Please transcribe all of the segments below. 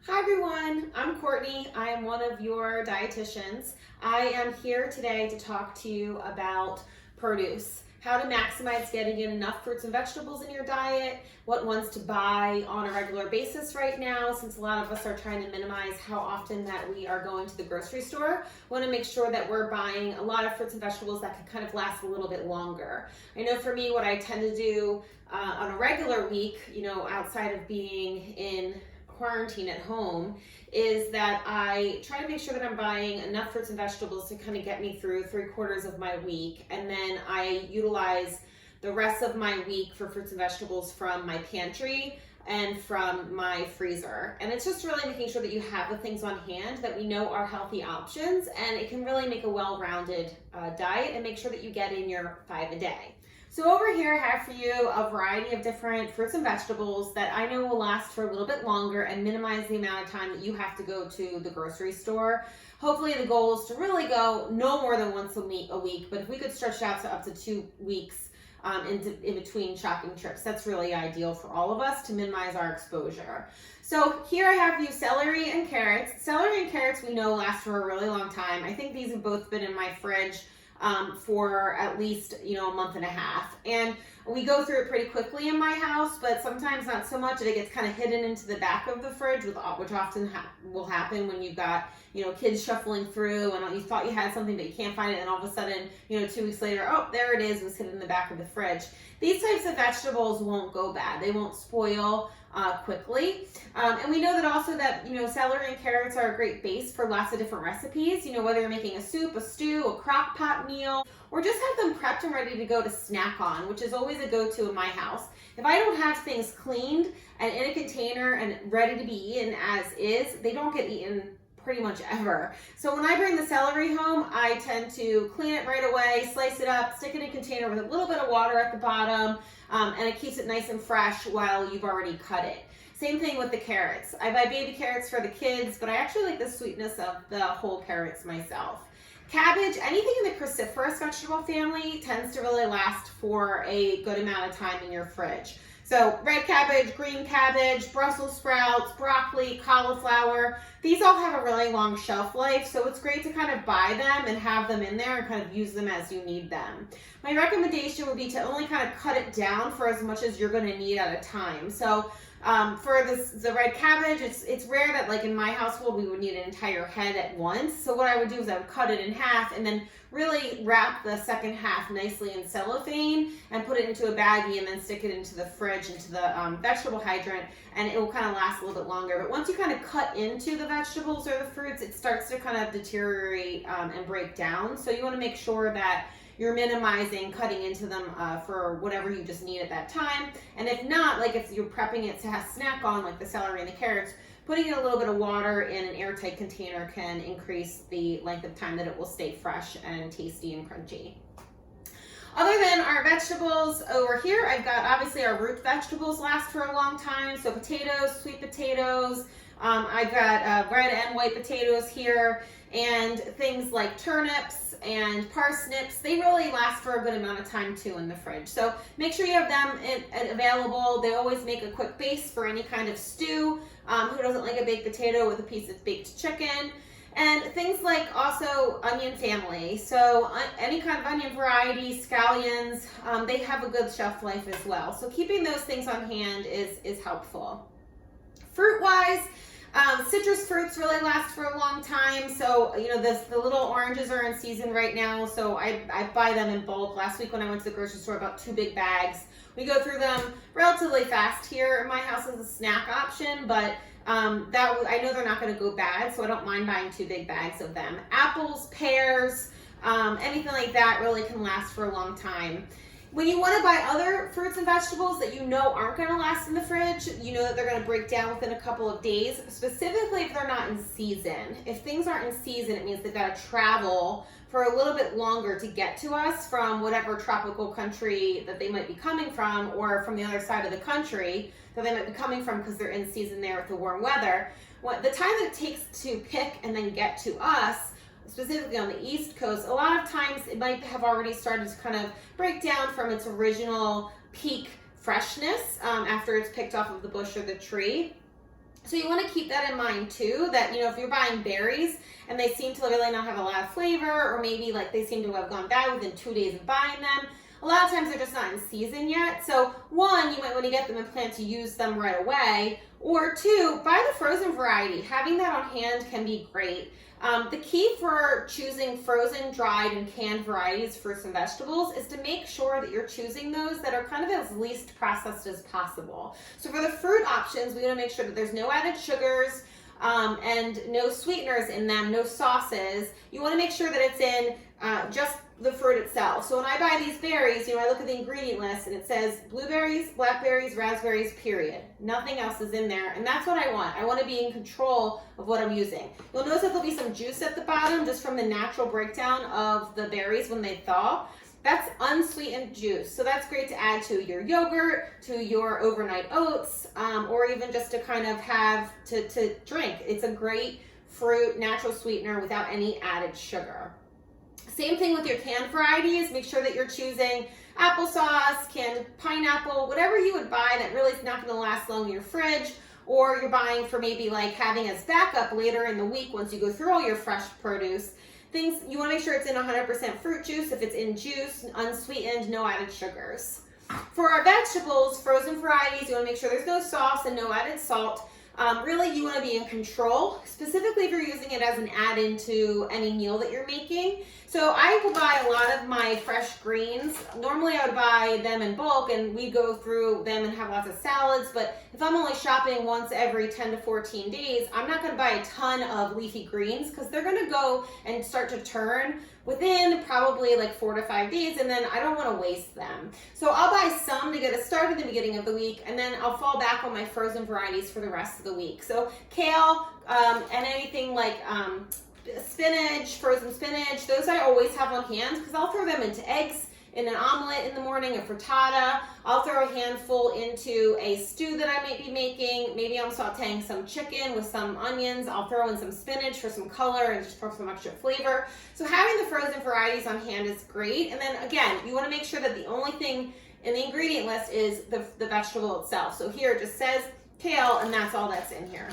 Hi everyone, I'm Courtney. I am one of your dietitians. I am here today to talk to you about produce, how to maximize getting in enough fruits and vegetables in your diet, what ones to buy on a regular basis right now, since a lot of us are trying to minimize how often that we are going to the grocery store. Want to make sure that we're buying a lot of fruits and vegetables that can kind of last a little bit longer. I know for me, what I tend to do on a regular week, outside of being in quarantine at home, is that I try to make sure that I'm buying enough fruits and vegetables to kind of get me through 3/4 of my week, and then I utilize the rest of my week for fruits and vegetables from my pantry and from my freezer. And it's just really making sure that you have the things on hand that we know are healthy options, and it can really make a well-rounded diet and make sure that you get in your 5 a day. So over here I have for you a variety of different fruits and vegetables that I know will last for a little bit longer and minimize the amount of time that you have to go to the grocery store. Hopefully the goal is to really go no more than once a week, but if we could stretch out to up to 2 weeks in between shopping trips, that's really ideal for all of us to minimize our exposure. So here I have you celery and carrots. Celery and carrots we know last for a really long time. I think these have both been in my fridge for at least a month and a half, and we go through it pretty quickly in my house, but sometimes not so much, and it gets kind of hidden into the back of the fridge, which often will happen when you've got kids shuffling through and you thought you had something but you can't find it, and all of a sudden 2 weeks later, oh, there it is, it was hidden in the back of the fridge. These types of vegetables won't go bad, they won't spoil quickly. And we know that also that celery and carrots are a great base for lots of different recipes, whether you're making a soup, a stew, a crock pot meal, or just have them prepped and ready to go to snack on, which is always a go-to in my house. If I don't have things cleaned and in a container and ready to be eaten as is, they don't get eaten pretty much ever. So when I bring the celery home, I tend to clean it right away, slice it up, stick it in a container with a little bit of water at the bottom, and it keeps it nice and fresh while you've already cut it. Same thing with the carrots. I buy baby carrots for the kids, but I actually like the sweetness of the whole carrots myself. Cabbage, anything in the cruciferous vegetable family tends to really last for a good amount of time in your fridge. So red cabbage, green cabbage, Brussels sprouts, broccoli, cauliflower, these all have a really long shelf life, so it's great to kind of buy them and have them in there and kind of use them as you need them. My recommendation would be to only kind of cut it down for as much as you're going to need at a time. So for the red cabbage, it's rare that, like in my household, we would need an entire head at once. So what I would do is I would cut it in half and then really wrap the second half nicely in cellophane and put it into a baggie and then stick it into the fridge, into the vegetable hydrant, and it will kind of last a little bit longer. But once you kind of cut into the vegetables or the fruits, it starts to kind of deteriorate and break down. So you want to make sure that you're minimizing cutting into them for whatever you just need at that time. And if not, like if you're prepping it to have snack on, like the celery and the carrots, putting in a little bit of water in an airtight container can increase the length of time that it will stay fresh and tasty and crunchy. Other than our vegetables over here, I've got obviously our root vegetables last for a long time. So potatoes, sweet potatoes, I've got red and white potatoes here, and things like turnips and parsnips. They really last for a good amount of time too in the fridge. So make sure you have them available. They always make a quick base for any kind of stew. Who doesn't like a baked potato with a piece of baked chicken? And things like also onion family. So any kind of onion variety, scallions, they have a good shelf life as well. So keeping those things on hand is helpful. Fruit-wise, citrus fruits really last for a long time. So, the little oranges are in season right now. So I buy them in bulk. Last week when I went to the grocery store, about 2 big bags. We go through them relatively fast here in my house as a snack option, but I know they're not going to go bad, so I don't mind buying 2 big bags of them. Apples, pears, anything like that really can last for a long time. When you want to buy other fruits and vegetables that aren't going to last in the fridge, that they're going to break down within a couple of days, specifically if they're not in season. If things aren't in season, it means they've got to travel for a little bit longer to get to us from whatever tropical country that they might be coming from, or from the other side of the country that they might be coming from because they're in season there with the warm weather. The time that it takes to pick and then get to us, specifically on the East Coast, a lot of times it might have already started to kind of break down from its original peak freshness after it's picked off of the bush or the tree. So you want to keep that in mind too, that, if you're buying berries and they seem to really not have a lot of flavor, or maybe like they seem to have gone bad within 2 days of buying them, a lot of times they're just not in season yet. So one, you might want to get them and plan to use them right away. Or two, buy the frozen variety. Having that on hand can be great. The key for choosing frozen, dried, and canned varieties of fruits and vegetables is to make sure that you're choosing those that are kind of as least processed as possible. So for the fruit options, we want to make sure that there's no added sugars, and no sweeteners in them, no sauces. You want to make sure that it's in just the fruit itself. So when I buy these berries, I look at the ingredient list and it says blueberries, blackberries, raspberries, period. Nothing else is in there, and that's what I want. I want to be in control of what I'm using. You'll notice that there'll be some juice at the bottom just from the natural breakdown of the berries when they thaw. That's unsweetened juice, so that's great to add to your yogurt, to your overnight oats, or even just to kind of have to drink. It's a great fruit natural sweetener without any added sugar. Same thing with your canned varieties. Make sure that you're choosing applesauce, canned pineapple, whatever you would buy that really is not going to last long in your fridge, or you're buying for maybe like having as backup later in the week once you go through all your fresh produce. Things you want to make sure it's in 100% fruit juice. If it's in juice, unsweetened, no added sugars. For our vegetables, frozen varieties, you want to make sure there's no sauce and no added salt. Really, you want to be in control, specifically if you're using it as an add-in to any meal that you're making. So I will buy a lot of my fresh greens. Normally I would buy them in bulk and we go through them and have lots of salads, but if I'm only shopping once every 10 to 14 days, I'm not going to buy a ton of leafy greens because they're going to go and start to turn within probably like 4 to 5 days, and then I don't want to waste them. So I'll buy some to get us started at the beginning of the week, and then I'll fall back on my frozen varieties for the rest of the week. So kale and anything like spinach, frozen spinach, those I always have on hand because I'll throw them into eggs, in an omelet in the morning, a frittata. I'll throw a handful into a stew that I might be making. Maybe I'm sauteing some chicken with some onions. I'll throw in some spinach for some color and just for some extra flavor. So having the frozen varieties on hand is great. And then again, you want to make sure that the only thing in the ingredient list is the vegetable itself. So here it just says kale, and that's all that's in here.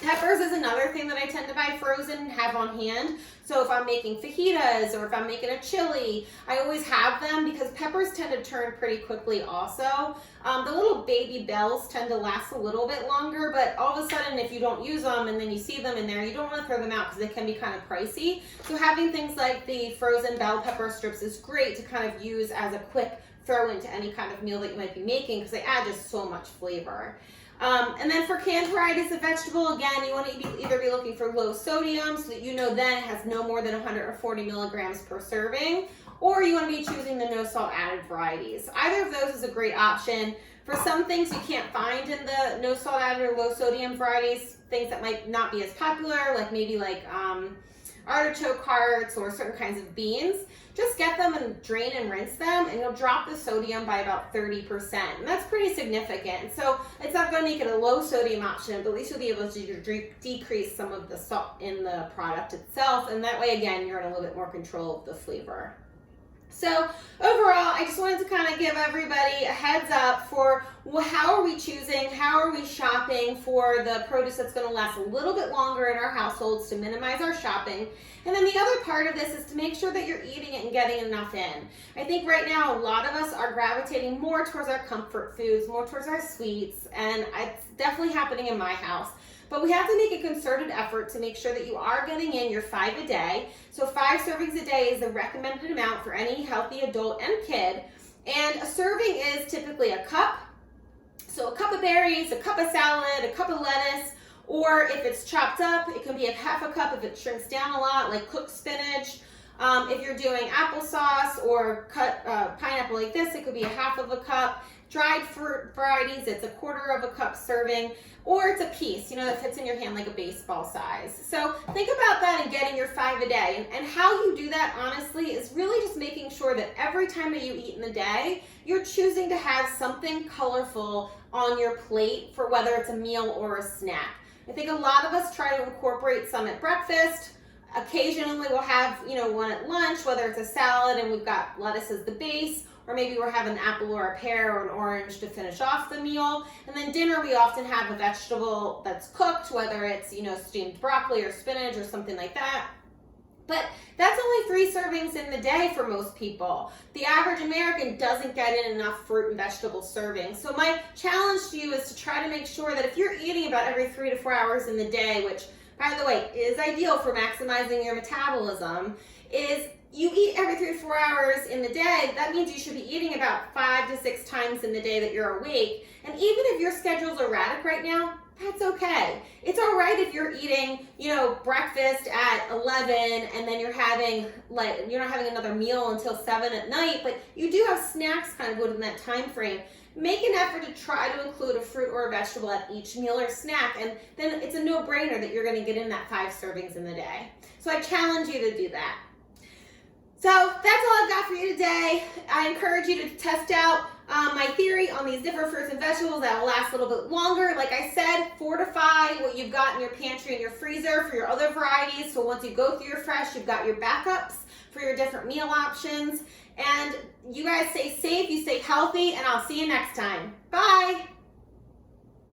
Peppers is another thing that I tend to buy frozen and have on hand. So if I'm making fajitas or if I'm making a chili, I always have them because peppers tend to turn pretty quickly also. The little baby bells tend to last a little bit longer, but all of a sudden if you don't use them and then you see them in there, you don't want to throw them out because they can be kind of pricey. So having things like the frozen bell pepper strips is great to kind of use as a quick throw into any kind of meal that you might be making because they add just so much flavor. And then for canned varieties of vegetable, again, you want to either be looking for low sodium so that you know then it has no more than 140 milligrams per serving, or you want to be choosing the no salt added varieties. Either of those is a great option. For some things you can't find in the no salt added or low sodium varieties, things that might not be as popular, like maybe like artichoke hearts or certain kinds of beans, just get them and drain and rinse them, and you'll drop the sodium by about 30%. And that's pretty significant. So it's not going to make it a low sodium option, but at least you'll be able to decrease some of the salt in the product itself. And that way, again, you're in a little bit more control of the flavor. So overall, I just wanted to kind of give everybody a heads up for how are we choosing, how are we shopping for the produce that's going to last a little bit longer in our households to minimize our shopping. And then the other part of this is to make sure that you're eating it and getting enough in. I think right now a lot of us are gravitating more towards our comfort foods, more towards our sweets, and it's definitely happening in my house. But we have to make a concerted effort to make sure that you are getting in your 5 a day. So 5 servings a day is the recommended amount for any healthy adult and kid. And a serving is typically a cup. So a cup of berries, a cup of salad, a cup of lettuce, or if it's chopped up, it can be a half a cup if it shrinks down a lot, like cooked spinach. If you're doing applesauce or cut pineapple like this, it could be a half of a cup. Dried fruit varieties, it's a quarter of a cup serving, or it's a piece, that fits in your hand like a baseball size. So think about that and getting your 5 a day. And how you do that, honestly, is really just making sure that every time that you eat in the day, you're choosing to have something colorful on your plate for whether it's a meal or a snack. I think a lot of us try to incorporate some at breakfast. Occasionally we'll have, one at lunch, whether it's a salad and we've got lettuce as the base, or maybe we're having an apple or a pear or an orange to finish off the meal. And then dinner, we often have a vegetable that's cooked, whether it's, steamed broccoli or spinach or something like that. But that's only 3 servings in the day for most people. The average American doesn't get in enough fruit and vegetable servings. So my challenge to you is to try to make sure that if you're eating about every 3 to 4 hours in the day, which, by the way, is ideal for maximizing your metabolism, is you eat every 3 to 4 hours in the day. That means you should be eating about 5 to 6 times in the day that you're awake. And even if your schedule's erratic right now, that's okay. It's all right if you're eating, breakfast at 11 and then you're not having another meal until 7 at night, but you do have snacks kind of within that time frame. Make an effort to try to include a fruit or a vegetable at each meal or snack, and then it's a no-brainer that you're going to get in that 5 servings in the day. So I challenge you to do that. So that's all I've got for you today. I encourage you to test out my theory on these different fruits and vegetables that will last a little bit longer. Like I said, fortify what you've got in your pantry and your freezer for your other varieties. So once you go through your fresh, you've got your backups for your different meal options. And you guys stay safe, you stay healthy, and I'll see you next time. Bye.